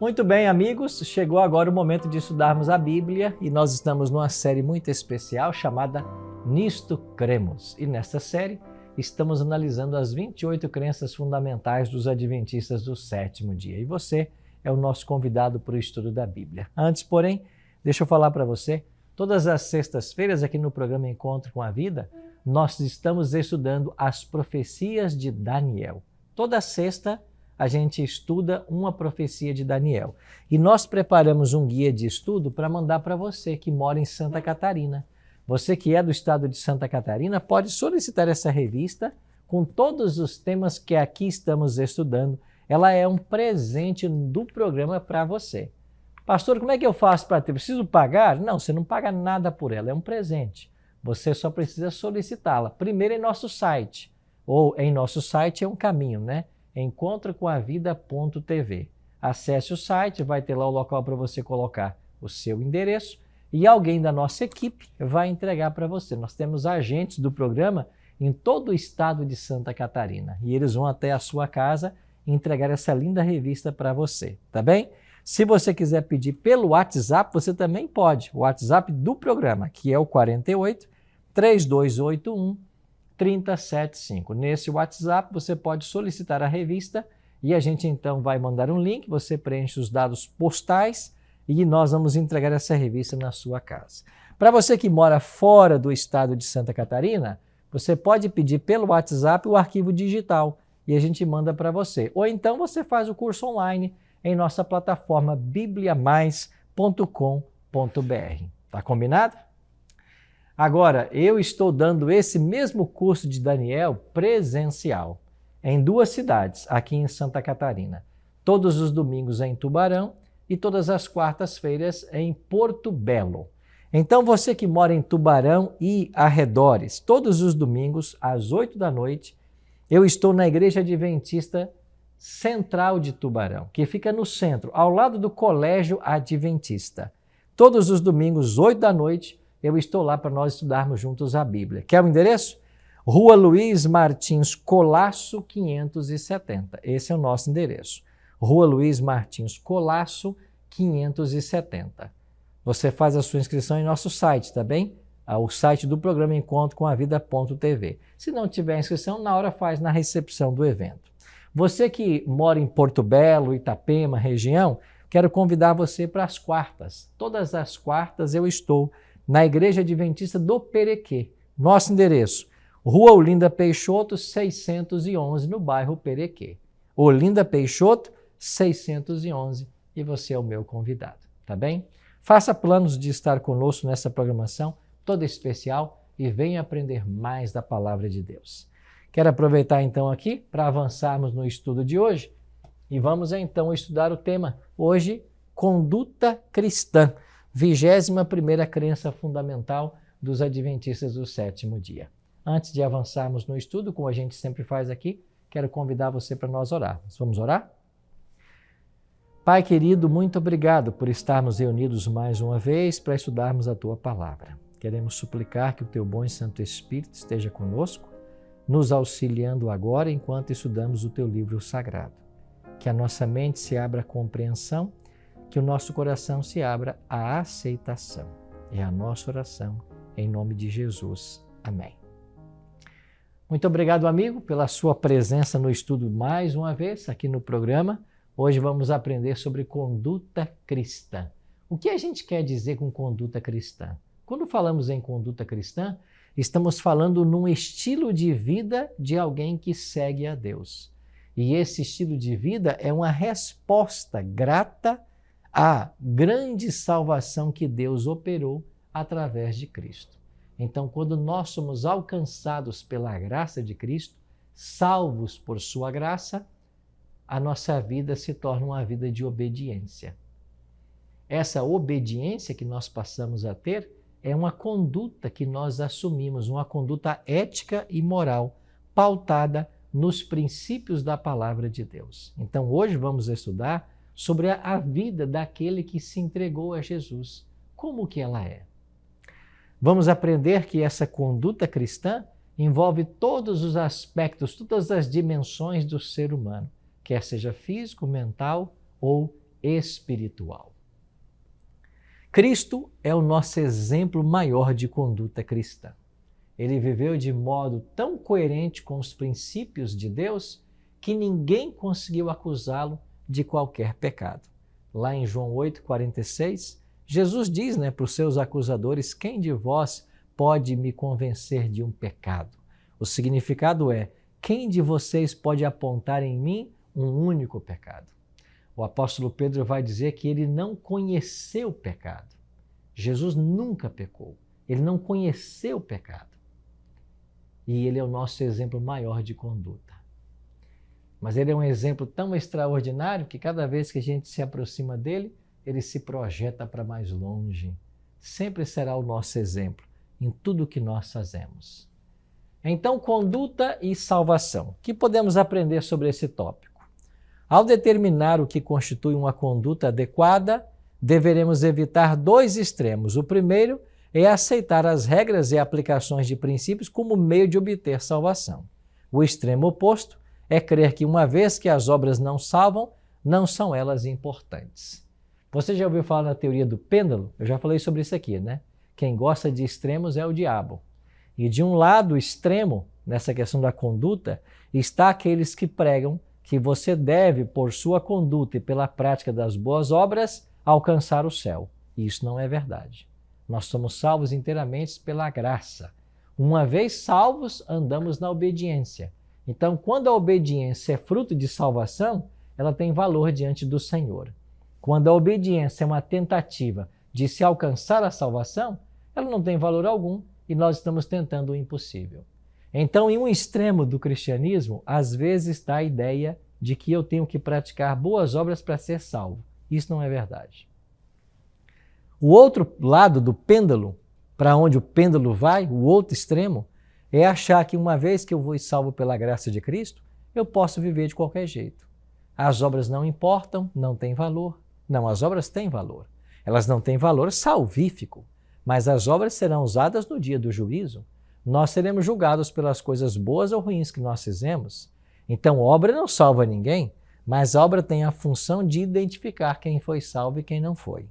Muito bem, amigos, chegou agora o momento de estudarmos a Bíblia e nós estamos numa série muito especial chamada Nisto Cremos. E nesta série estamos analisando as 28 crenças fundamentais dos adventistas do sétimo dia. E você é o nosso convidado para o estudo da Bíblia. Antes, porém, deixa eu falar para você, todas as sextas-feiras aqui no programa Encontro com a Vida, nós estamos estudando as profecias de Daniel. Toda sexta a gente estuda uma profecia de Daniel. E nós preparamos um guia de estudo para mandar para você que mora em Santa Catarina. Você que é do estado de Santa Catarina pode solicitar essa revista com todos os temas que aqui estamos estudando. Ela é um presente do programa para você. Pastor, como é que eu faço para ter? Preciso pagar? Não, você não paga nada por ela, é um presente. Você só precisa solicitá-la. Primeiro em nosso site, ou em nosso site é um caminho, né? encontrocomovida.tv. Acesse o site, vai ter lá o local para você colocar o seu endereço e alguém da nossa equipe vai entregar para você. Nós temos agentes do programa em todo o estado de Santa Catarina e eles vão até a sua casa entregar essa linda revista para você, tá bem? Se você quiser pedir pelo WhatsApp, você também pode. O WhatsApp do programa, que é o 48 3281 3075. Nesse WhatsApp você pode solicitar a revista e a gente então vai mandar um link, você preenche os dados postais e nós vamos entregar essa revista na sua casa. Para você que mora fora do estado de Santa Catarina, você pode pedir pelo WhatsApp o arquivo digital e a gente manda para você. Ou então você faz o curso online em nossa plataforma bibliamais.com.br. Tá combinado? Agora, eu estou dando esse mesmo curso de Daniel presencial em duas cidades, aqui em Santa Catarina. Todos os domingos em Tubarão e todas as quartas-feiras em Porto Belo. Então, você que mora em Tubarão e arredores, todos os domingos, às 8 da noite, eu estou na Igreja Adventista Central de Tubarão, que fica no centro, ao lado do Colégio Adventista. Todos os domingos, 8 da noite, eu estou lá para nós estudarmos juntos a Bíblia. Quer o endereço? Rua Luiz Martins Colasso, 570. Esse é o nosso endereço. Rua Luiz Martins Colasso, 570. Você faz a sua inscrição em nosso site, tá bem? O site do programa encontrocomovida.tv. Se não tiver inscrição, na hora faz na recepção do evento. Você que mora em Porto Belo, Itapema, região, quero convidar você para as quartas. Todas as quartas eu estou na Igreja Adventista do Perequê. Nosso endereço, Rua Olinda Peixoto, 611, no bairro Perequê. Olinda Peixoto, 611, e você é o meu convidado, tá bem? Faça planos de estar conosco nessa programação toda especial e venha aprender mais da Palavra de Deus. Quero aproveitar então aqui para avançarmos no estudo de hoje e vamos então estudar o tema hoje, conduta cristã. 21ª crença fundamental dos adventistas do sétimo dia. Antes de avançarmos no estudo, como a gente sempre faz aqui, quero convidar você para nós orarmos. Vamos orar? Pai querido, muito obrigado por estarmos reunidos mais uma vez para estudarmos a Tua Palavra. Queremos suplicar que o Teu bom e Santo Espírito esteja conosco, nos auxiliando agora enquanto estudamos o Teu livro sagrado. Que a nossa mente se abra à compreensão, que o nosso coração se abra à aceitação. É a nossa oração, em nome de Jesus. Amém. Muito obrigado, amigo, pela sua presença no estudo mais uma vez aqui no programa. Hoje vamos aprender sobre conduta cristã. O que a gente quer dizer com conduta cristã? Quando falamos em conduta cristã, estamos falando num estilo de vida de alguém que segue a Deus. E esse estilo de vida é uma resposta grata à grande salvação que Deus operou através de Cristo. Então, quando nós somos alcançados pela graça de Cristo, salvos por sua graça, a nossa vida se torna uma vida de obediência. Essa obediência que nós passamos a ter é uma conduta que nós assumimos, uma conduta ética e moral, pautada nos princípios da palavra de Deus. Então, hoje vamos estudar sobre a vida daquele que se entregou a Jesus. Como que ela é? Vamos aprender que essa conduta cristã envolve todos os aspectos, todas as dimensões do ser humano, quer seja físico, mental ou espiritual. Cristo é o nosso exemplo maior de conduta cristã. Ele viveu de modo tão coerente com os princípios de Deus que ninguém conseguiu acusá-lo de qualquer pecado. Lá em João 8,46, Jesus diz para os seus acusadores: quem de vós pode me convencer de um pecado? O significado é: quem de vocês pode apontar em mim um único pecado? O apóstolo Pedro vai dizer que ele não conheceu o pecado. Jesus nunca pecou. Ele não conheceu o pecado. E ele é o nosso exemplo maior de conduta. Mas ele é um exemplo tão extraordinário que cada vez que a gente se aproxima dele, ele se projeta para mais longe. Sempre será o nosso exemplo em tudo que nós fazemos. Então, conduta e salvação. O que podemos aprender sobre esse tópico? Ao determinar o que constitui uma conduta adequada, deveremos evitar dois extremos. O primeiro é aceitar as regras e aplicações de princípios como meio de obter salvação. O extremo oposto é crer que uma vez que as obras não salvam, não são elas importantes. Você já ouviu falar na teoria do pêndulo? Eu já falei sobre isso aqui, né? Quem gosta de extremos é o diabo. E de um lado extremo, nessa questão da conduta, está aqueles que pregam que você deve, por sua conduta e pela prática das boas obras, alcançar o céu. E isso não é verdade. Nós somos salvos inteiramente pela graça. Uma vez salvos, andamos na obediência. Então, quando a obediência é fruto de salvação, ela tem valor diante do Senhor. Quando a obediência é uma tentativa de se alcançar a salvação, ela não tem valor algum e nós estamos tentando o impossível. Então, em um extremo do cristianismo, às vezes está a ideia de que eu tenho que praticar boas obras para ser salvo. Isso não é verdade. O outro lado do pêndulo, para onde o pêndulo vai, o outro extremo, é achar que uma vez que eu vou salvo pela graça de Cristo, eu posso viver de qualquer jeito. As obras não importam, não têm valor. Não, as obras têm valor. Elas não têm valor salvífico, mas as obras serão usadas no dia do juízo. Nós seremos julgados pelas coisas boas ou ruins que nós fizemos. Então, obra não salva ninguém, mas a obra tem a função de identificar quem foi salvo e quem não foi.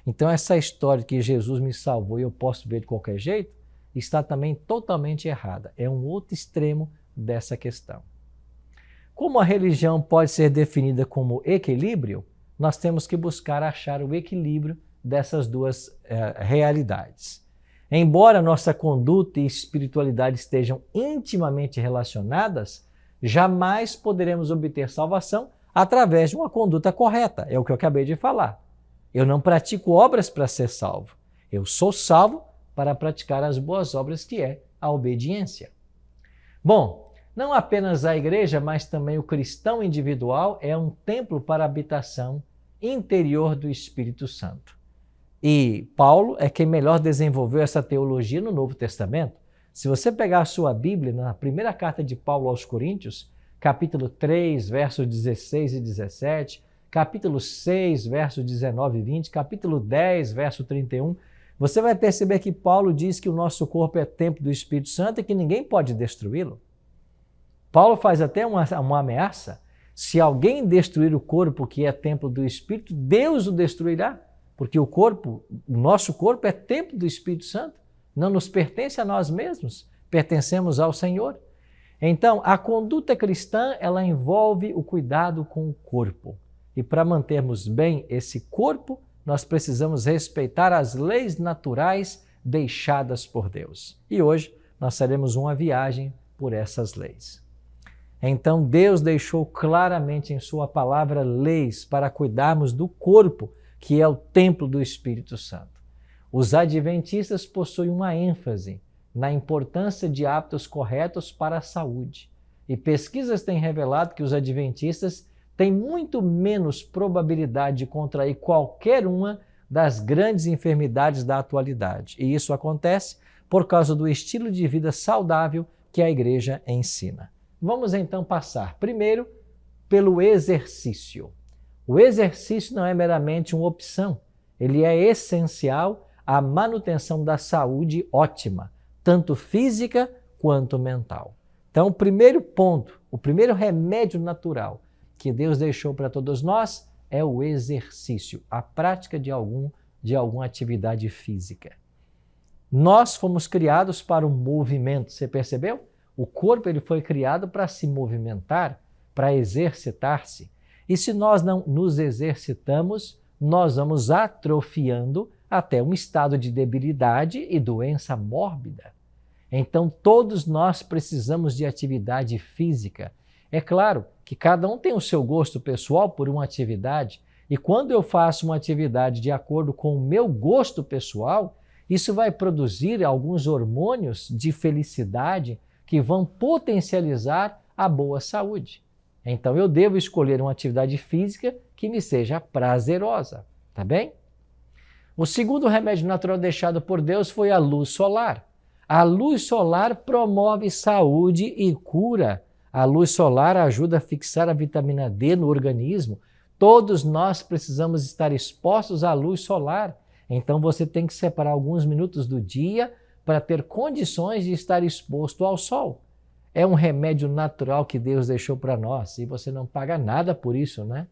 Então, essa história de que Jesus me salvou e eu posso viver de qualquer jeito, está também totalmente errada. É um outro extremo dessa questão. Como a religião pode ser definida como equilíbrio, nós temos que buscar achar o equilíbrio dessas duas realidades. Embora nossa conduta e espiritualidade estejam intimamente relacionadas, jamais poderemos obter salvação através de uma conduta correta. É o que eu acabei de falar. Eu não pratico obras para ser salvo. Eu sou salvo para praticar as boas obras, que é a obediência. Bom, não apenas a igreja, mas também o cristão individual é um templo para a habitação interior do Espírito Santo. E Paulo é quem melhor desenvolveu essa teologia no Novo Testamento. Se você pegar a sua Bíblia, na primeira carta de Paulo aos Coríntios, capítulo 3, versos 16 e 17, capítulo 6, versos 19 e 20, capítulo 10, verso 31, você vai perceber que Paulo diz que o nosso corpo é templo do Espírito Santo e que ninguém pode destruí-lo. Paulo faz até uma ameaça: se alguém destruir o corpo que é templo do Espírito, Deus o destruirá, porque o nosso corpo é templo do Espírito Santo, não nos pertence a nós mesmos, pertencemos ao Senhor. Então, a conduta cristã, ela envolve o cuidado com o corpo. E para mantermos bem esse corpo, nós precisamos respeitar as leis naturais deixadas por Deus. E hoje nós faremos uma viagem por essas leis. Então Deus deixou claramente em sua palavra leis para cuidarmos do corpo, que é o templo do Espírito Santo. Os adventistas possuem uma ênfase na importância de hábitos corretos para a saúde. E pesquisas têm revelado que os adventistas têm muito menos probabilidade de contrair qualquer uma das grandes enfermidades da atualidade. E isso acontece por causa do estilo de vida saudável que a igreja ensina. Vamos então passar primeiro pelo exercício. O exercício não é meramente uma opção, ele é essencial à manutenção da saúde ótima, tanto física quanto mental. Então, o primeiro ponto, o primeiro remédio natural que Deus deixou para todos nós é o exercício, a prática de alguma atividade física. Nós fomos criados para o movimento, você percebeu? O corpo ele foi criado para se movimentar, para exercitar-se. E se nós não nos exercitamos, nós vamos atrofiando até um estado de debilidade e doença mórbida. Então, todos nós precisamos de atividade física. É claro que cada um tem o seu gosto pessoal por uma atividade, e quando eu faço uma atividade de acordo com o meu gosto pessoal, isso vai produzir alguns hormônios de felicidade que vão potencializar a boa saúde. Então, eu devo escolher uma atividade física que me seja prazerosa, tá bem? O segundo remédio natural deixado por Deus foi a luz solar. A luz solar promove saúde e cura. A luz solar ajuda a fixar a vitamina D no organismo. Todos nós precisamos estar expostos à luz solar. Então você tem que separar alguns minutos do dia para ter condições de estar exposto ao sol. É um remédio natural que Deus deixou para nós e você não paga nada por isso, né?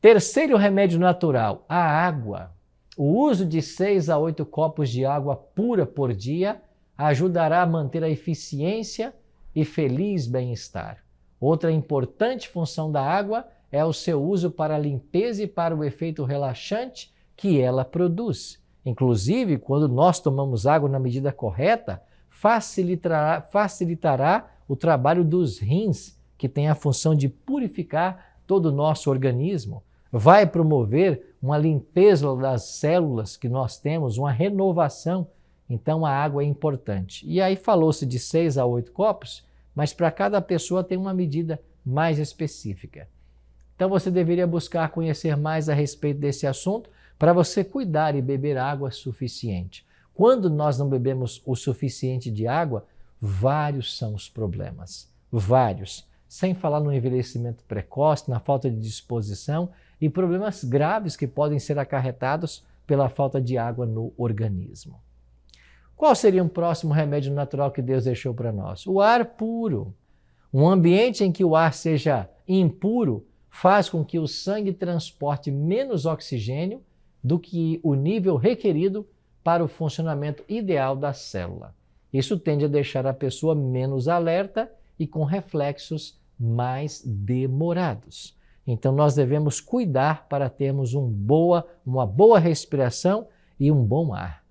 Terceiro remédio natural, a água. O uso de 6 a 8 copos de água pura por dia ajudará a manter a eficiência e feliz bem-estar. Outra importante função da água é o seu uso para a limpeza e para o efeito relaxante que ela produz. Inclusive, quando nós tomamos água na medida correta, facilitará o trabalho dos rins, que tem a função de purificar todo o nosso organismo. Vai promover uma limpeza das células que nós temos, uma renovação. Então, a água é importante. E aí falou-se de 6 a 8 copos, mas para cada pessoa tem uma medida mais específica. Então, você deveria buscar conhecer mais a respeito desse assunto para você cuidar e beber água suficiente. Quando nós não bebemos o suficiente de água, vários são os problemas. Vários. Sem falar no envelhecimento precoce, na falta de disposição e problemas graves que podem ser acarretados pela falta de água no organismo. Qual seria um próximo remédio natural que Deus deixou para nós? O ar puro. Um ambiente em que o ar seja impuro faz com que o sangue transporte menos oxigênio do que o nível requerido para o funcionamento ideal da célula. Isso tende a deixar a pessoa menos alerta e com reflexos mais demorados. Então, nós devemos cuidar para termos uma boa respiração e um bom ar.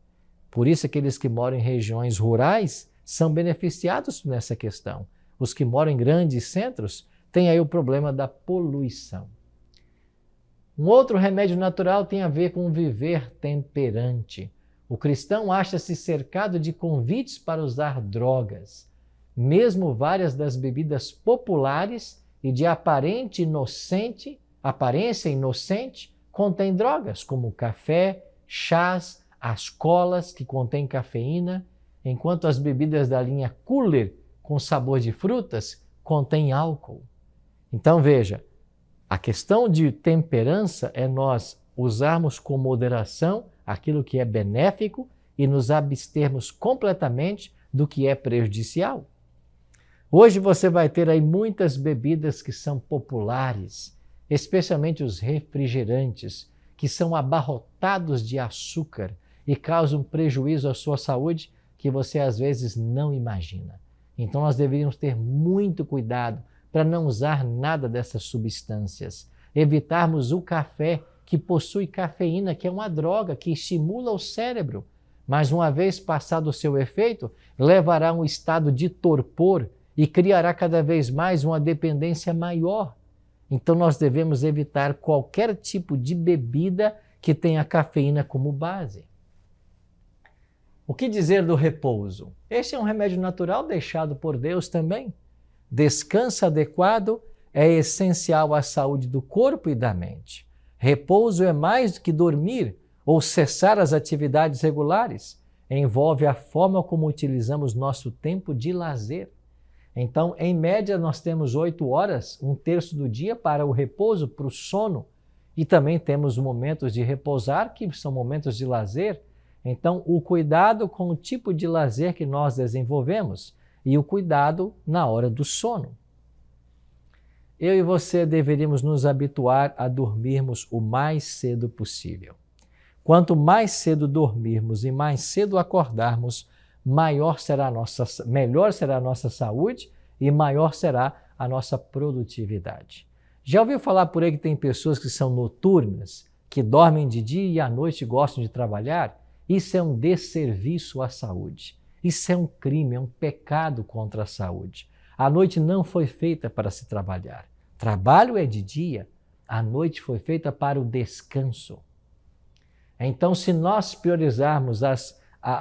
Por isso, aqueles que moram em regiões rurais são beneficiados nessa questão. Os que moram em grandes centros têm aí o problema da poluição. Um outro remédio natural tem a ver com viver temperante. O cristão acha-se cercado de convites para usar drogas. Mesmo várias das bebidas populares e de aparência inocente contêm drogas, como café, chás, as colas que contêm cafeína, enquanto as bebidas da linha Cooler com sabor de frutas contêm álcool. Então veja, a questão de temperança é nós usarmos com moderação aquilo que é benéfico e nos abstermos completamente do que é prejudicial. Hoje você vai ter aí muitas bebidas que são populares, especialmente os refrigerantes, que são abarrotados de açúcar e causam prejuízo à sua saúde que você às vezes não imagina. Então nós deveríamos ter muito cuidado para não usar nada dessas substâncias. Evitarmos o café, que possui cafeína, que é uma droga que estimula o cérebro, mas uma vez passado o seu efeito, levará a um estado de torpor e criará cada vez mais uma dependência maior. Então nós devemos evitar qualquer tipo de bebida que tenha cafeína como base. O que dizer do repouso? Este é um remédio natural deixado por Deus também. Descanso adequado é essencial à saúde do corpo e da mente. Repouso é mais do que dormir ou cessar as atividades regulares. Envolve a forma como utilizamos nosso tempo de lazer. Então, em média, nós temos 8 horas, 1/3 do dia para o repouso, para o sono. E também temos momentos de repousar, que são momentos de lazer. Então, o cuidado com o tipo de lazer que nós desenvolvemos e o cuidado na hora do sono. eu e você deveríamos nos habituar a dormirmos o mais cedo possível. Quanto mais cedo dormirmos e mais cedo acordarmos, melhor será a nossa saúde e maior será a nossa produtividade. Já ouviu falar por aí que tem pessoas que são noturnas, que dormem de dia e à noite gostam de trabalhar? Isso é um desserviço à saúde. Isso é um crime, é um pecado contra a saúde. A noite não foi feita para se trabalhar. Trabalho é de dia, a noite foi feita para o descanso. Então, se nós priorizarmos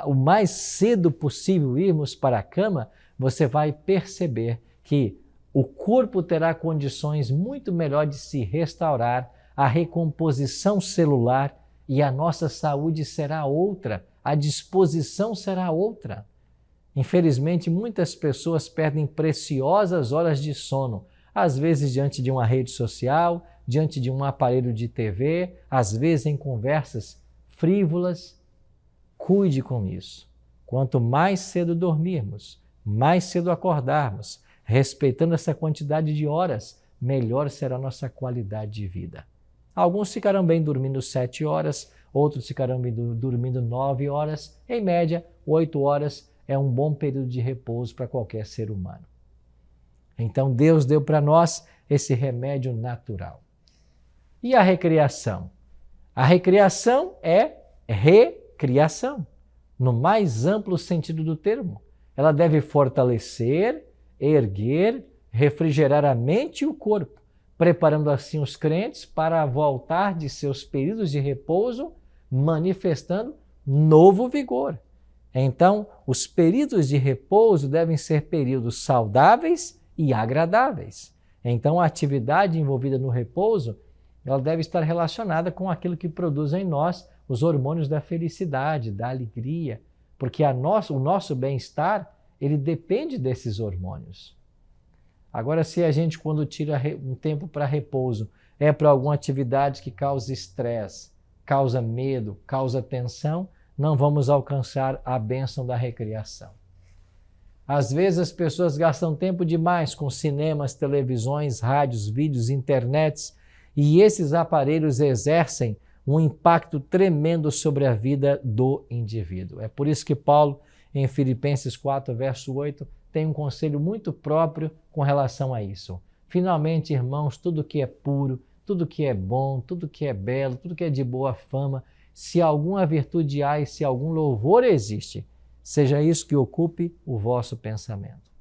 o mais cedo possível irmos para a cama, você vai perceber que o corpo terá condições muito melhores de se restaurar, a recomposição celular e a nossa saúde será outra, a disposição será outra. Infelizmente, muitas pessoas perdem preciosas horas de sono, às vezes diante de uma rede social, diante de um aparelho de TV, às vezes em conversas frívolas. Cuide com isso. Quanto mais cedo dormirmos, mais cedo acordarmos, respeitando essa quantidade de horas, melhor será a nossa qualidade de vida. Alguns ficarão bem dormindo 7 horas, outros ficarão bem dormindo 9 horas. Em média, 8 horas é um bom período de repouso para qualquer ser humano. Então Deus deu para nós esse remédio natural. E a recriação? A recriação é recriação, no mais amplo sentido do termo. Ela deve fortalecer, erguer, refrigerar a mente e o corpo, preparando assim os crentes para voltar de seus períodos de repouso, manifestando novo vigor. Então, os períodos de repouso devem ser períodos saudáveis e agradáveis. Então, a atividade envolvida no repouso, ela deve estar relacionada com aquilo que produz em nós os hormônios da felicidade, da alegria, porque o nosso bem-estar, ele depende desses hormônios. Agora, se a gente, quando tira um tempo para repouso, é para alguma atividade que causa estresse, causa medo, causa tensão, não vamos alcançar a bênção da recriação. Às vezes as pessoas gastam tempo demais com cinemas, televisões, rádios, vídeos, internets, e esses aparelhos exercem um impacto tremendo sobre a vida do indivíduo. É por isso que Paulo, em Filipenses 4, verso 8, tem um conselho muito próprio com relação a isso. Finalmente, irmãos, tudo que é puro, tudo que é bom, tudo que é belo, tudo que é de boa fama, se alguma virtude há e se algum louvor existe, seja isso que ocupe o vosso pensamento.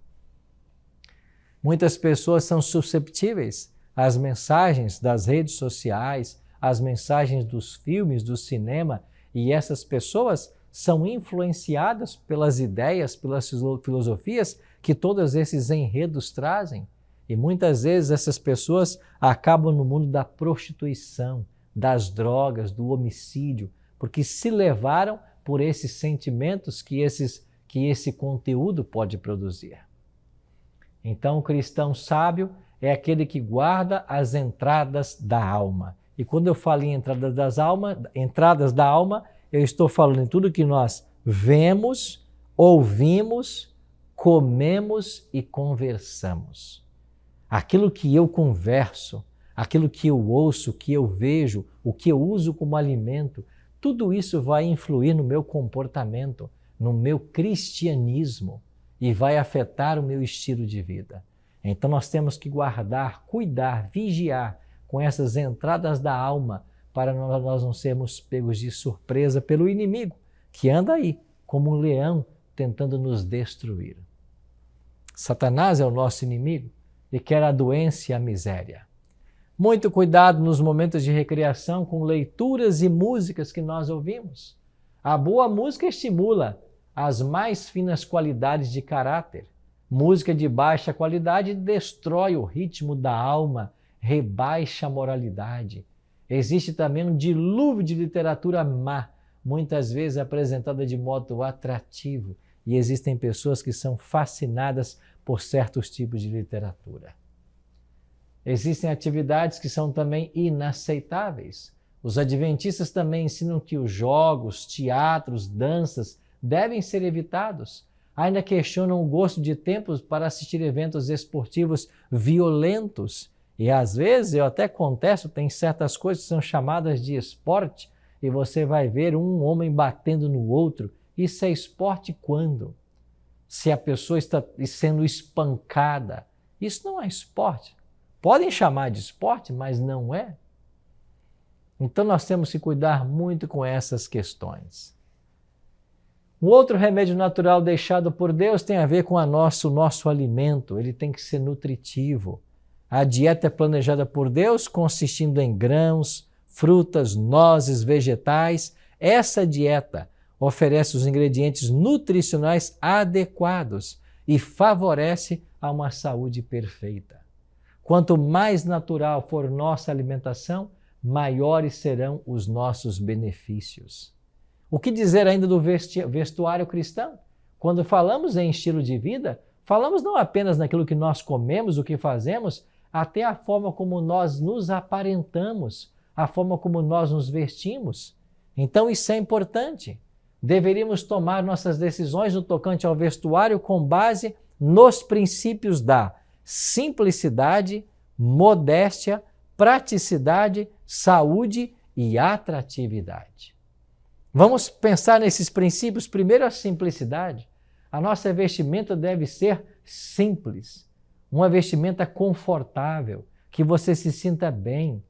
Muitas pessoas são susceptíveis às mensagens das redes sociais, às mensagens dos filmes, do cinema, e essas pessoas são influenciadas pelas ideias, pelas filosofias que todos esses enredos trazem. E muitas vezes essas pessoas acabam no mundo da prostituição, das drogas, do homicídio, porque se levaram por esses sentimentos que esse conteúdo pode produzir. Então, o cristão sábio é aquele que guarda as entradas da alma. E quando eu falo em entradas da alma, eu estou falando em tudo que nós vemos, ouvimos, comemos e conversamos. Aquilo que eu converso, aquilo que eu ouço, que eu vejo, o que eu uso como alimento, tudo isso vai influir no meu comportamento, no meu cristianismo e vai afetar o meu estilo de vida. Então nós temos que guardar, cuidar, vigiar com essas entradas da alma para nós não sermos pegos de surpresa pelo inimigo que anda aí como um leão tentando nos destruir. Satanás é o nosso inimigo e quer a doença e a miséria. Muito cuidado nos momentos de recreação com leituras e músicas que nós ouvimos. A boa música estimula as mais finas qualidades de caráter. Música de baixa qualidade destrói o ritmo da alma, rebaixa a moralidade. Existe também um dilúvio de literatura má, muitas vezes apresentada de modo atrativo, e existem pessoas que são fascinadas por certos tipos de literatura. Existem atividades que são também inaceitáveis. Os adventistas também ensinam que os jogos, teatros, danças devem ser evitados. Ainda questionam o gosto de tempos para assistir eventos esportivos violentos E às vezes eu até contesto, tem certas coisas que são chamadas de esporte, e você vai ver um homem batendo no outro. Isso é esporte quando? Se a pessoa está sendo espancada. Isso não é esporte. Podem chamar de esporte, mas não é. Então nós temos que cuidar muito com essas questões. Um outro remédio natural deixado por Deus tem a ver com o nosso alimento. Ele tem que ser nutritivo. A dieta é planejada por Deus, consistindo em grãos, frutas, nozes, vegetais. Essa dieta oferece os ingredientes nutricionais adequados e favorece a uma saúde perfeita. Quanto mais natural for nossa alimentação, maiores serão os nossos benefícios. O que dizer ainda do vestuário cristão? Quando falamos em estilo de vida, falamos não apenas naquilo que nós comemos, o que fazemos, até a forma como nós nos aparentamos, a forma como nós nos vestimos. Então isso é importante. Deveríamos tomar nossas decisões no tocante ao vestuário com base nos princípios da simplicidade, modéstia, praticidade, saúde e atratividade. Vamos pensar nesses princípios. Primeiro, a simplicidade. A nossa vestimenta deve ser simples, uma vestimenta confortável, que você se sinta bem.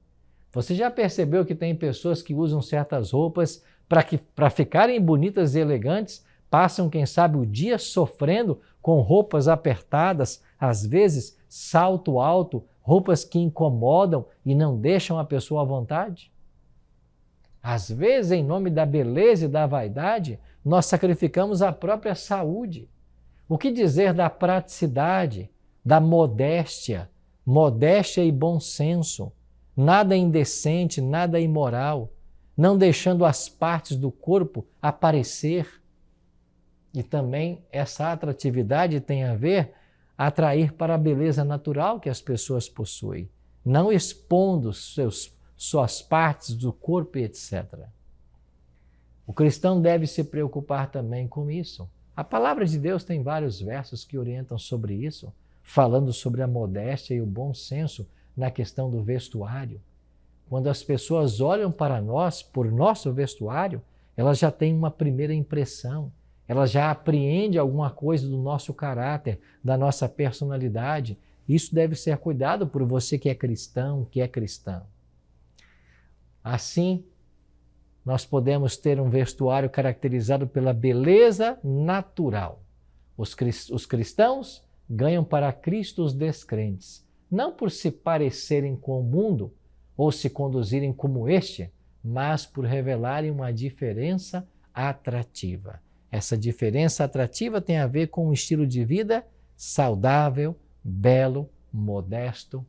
Você já percebeu que tem pessoas que usam certas roupas para ficarem bonitas e elegantes, passam, quem sabe, o dia sofrendo com roupas apertadas, às vezes salto alto, roupas que incomodam e não deixam a pessoa à vontade? Às vezes, em nome da beleza e da vaidade, nós sacrificamos a própria saúde. O que dizer da praticidade, da modéstia e bom senso, nada indecente, nada imoral, não deixando as partes do corpo aparecer. E também essa atratividade tem a ver atrair para a beleza natural que as pessoas possuem, não expondo suas partes do corpo, etc. O cristão deve se preocupar também com isso. A palavra de Deus tem vários versos que orientam sobre isso, falando sobre a modéstia e o bom senso na questão do vestuário. Quando as pessoas olham para nós, por nosso vestuário, elas já têm uma primeira impressão, elas já apreendem alguma coisa do nosso caráter, da nossa personalidade. Isso deve ser cuidado por você que é cristão, que é cristã. Assim, nós podemos ter um vestuário caracterizado pela beleza natural. Os cristãos ganham para Cristo os descrentes, não por se parecerem com o mundo ou se conduzirem como este, mas por revelarem uma diferença atrativa. Essa diferença atrativa tem a ver com um estilo de vida saudável, belo, modesto.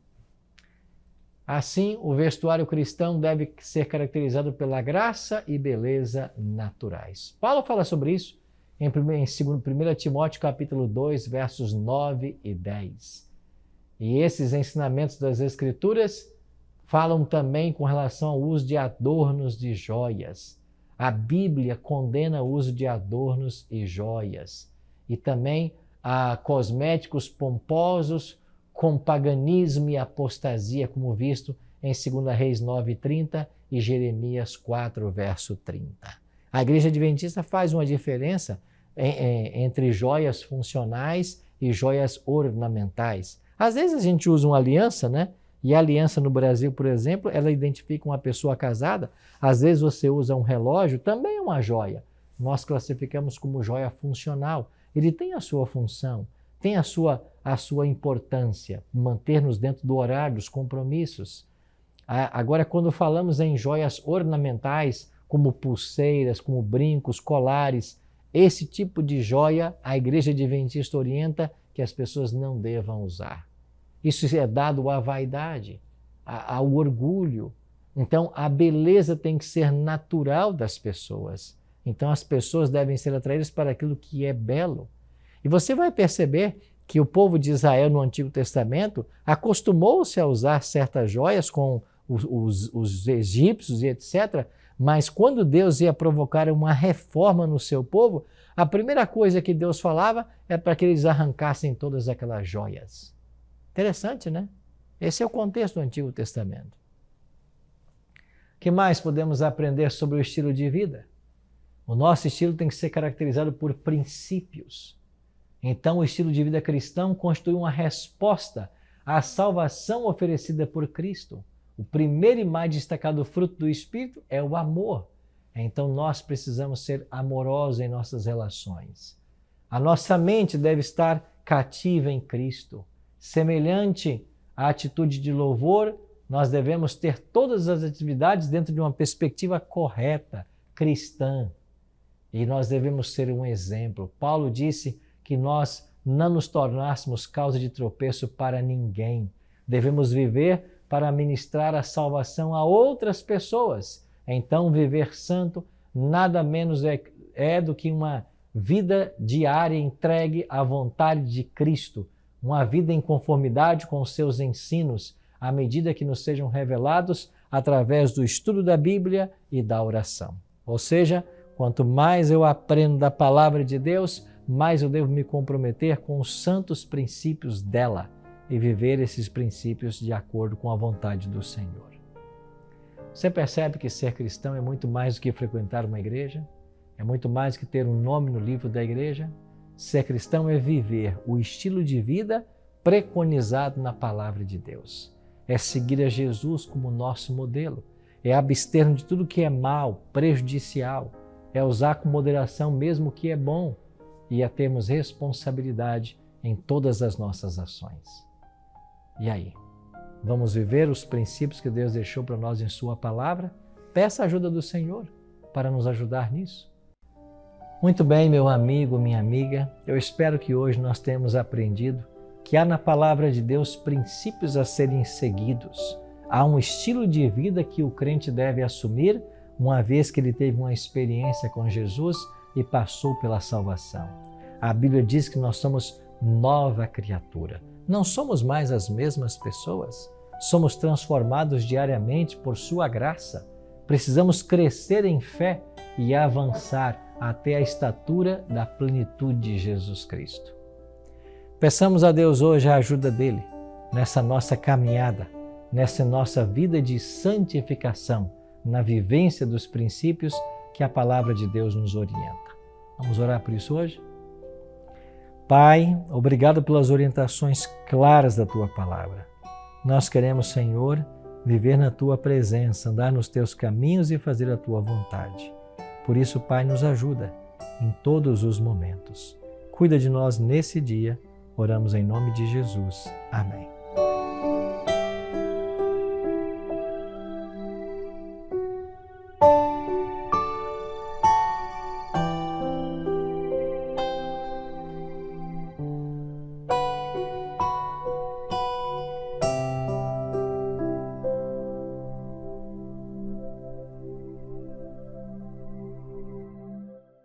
Assim, o vestuário cristão deve ser caracterizado pela graça e beleza naturais. Paulo fala sobre isso em 1 Timóteo capítulo 2, versos 9 e 10. E esses ensinamentos das Escrituras falam também com relação ao uso de adornos de joias. A Bíblia condena o uso de adornos e joias. E também a cosméticos pomposos, com paganismo e apostasia, como visto em 2 Reis 9:30 e Jeremias 4, verso 30. A Igreja Adventista faz uma diferença entre joias funcionais e joias ornamentais. Às vezes a gente usa uma aliança, né? E a aliança no Brasil, por exemplo, ela identifica uma pessoa casada. Às vezes você usa um relógio, também é uma joia. Nós classificamos como joia funcional. Ele tem a sua função, tem a sua importância, manter-nos dentro do horário, dos compromissos. Agora, quando falamos em joias ornamentais, como pulseiras, como brincos, colares, esse tipo de joia a Igreja Adventista orienta que as pessoas não devam usar. Isso é dado à vaidade, ao orgulho. Então, a beleza tem que ser natural das pessoas. Então, as pessoas devem ser atraídas para aquilo que é belo. E você vai perceber que o povo de Israel no Antigo Testamento acostumou-se a usar certas joias com os egípcios e etc., mas quando Deus ia provocar uma reforma no seu povo, a primeira coisa que Deus falava é para que eles arrancassem todas aquelas joias. Interessante, né? Esse é o contexto do Antigo Testamento. O que mais podemos aprender sobre o estilo de vida? O nosso estilo tem que ser caracterizado por princípios. Então, o estilo de vida cristão constitui uma resposta à salvação oferecida por Cristo. O primeiro e mais destacado fruto do Espírito é o amor. Então, nós precisamos ser amorosos em nossas relações. A nossa mente deve estar cativa em Cristo. Semelhante à atitude de louvor, nós devemos ter todas as atividades dentro de uma perspectiva correta, cristã. E nós devemos ser um exemplo. Paulo disse que nós não nos tornássemos causa de tropeço para ninguém. Devemos viver para ministrar a salvação a outras pessoas. Então, viver santo nada menos é do que uma vida diária entregue à vontade de Cristo, uma vida em conformidade com os seus ensinos, à medida que nos sejam revelados através do estudo da Bíblia e da oração. Ou seja, quanto mais eu aprendo da palavra de Deus, mais eu devo me comprometer com os santos princípios dela e viver esses princípios de acordo com a vontade do Senhor. Você percebe que ser cristão é muito mais do que frequentar uma igreja? É muito mais do que ter um nome no livro da igreja? Ser cristão é viver o estilo de vida preconizado na palavra de Deus. É seguir a Jesus como nosso modelo. É abster-nos de tudo que é mal, prejudicial. É usar com moderação mesmo o que é bom. E é termos responsabilidade em todas as nossas ações. E aí? Vamos viver os princípios que Deus deixou para nós em Sua palavra? Peça a ajuda do Senhor para nos ajudar nisso. Muito bem, meu amigo, minha amiga, eu espero que hoje nós tenhamos aprendido que há na palavra de Deus princípios a serem seguidos. Há um estilo de vida que o crente deve assumir, uma vez que ele teve uma experiência com Jesus e passou pela salvação. A Bíblia diz que nós somos nova criatura. Não somos mais as mesmas pessoas. Somos transformados diariamente por sua graça. Precisamos crescer em fé e avançar até a estatura da plenitude de Jesus Cristo. Peçamos a Deus hoje a ajuda dele nessa nossa caminhada, nessa nossa vida de santificação, na vivência dos princípios que a palavra de Deus nos orienta. Vamos orar por isso hoje? Pai, obrigado pelas orientações claras da Tua palavra. Nós queremos, Senhor, viver na Tua presença, andar nos Teus caminhos e fazer a Tua vontade. Por isso, Pai, nos ajuda em todos os momentos. Cuida de nós nesse dia. Oramos em nome de Jesus. Amém.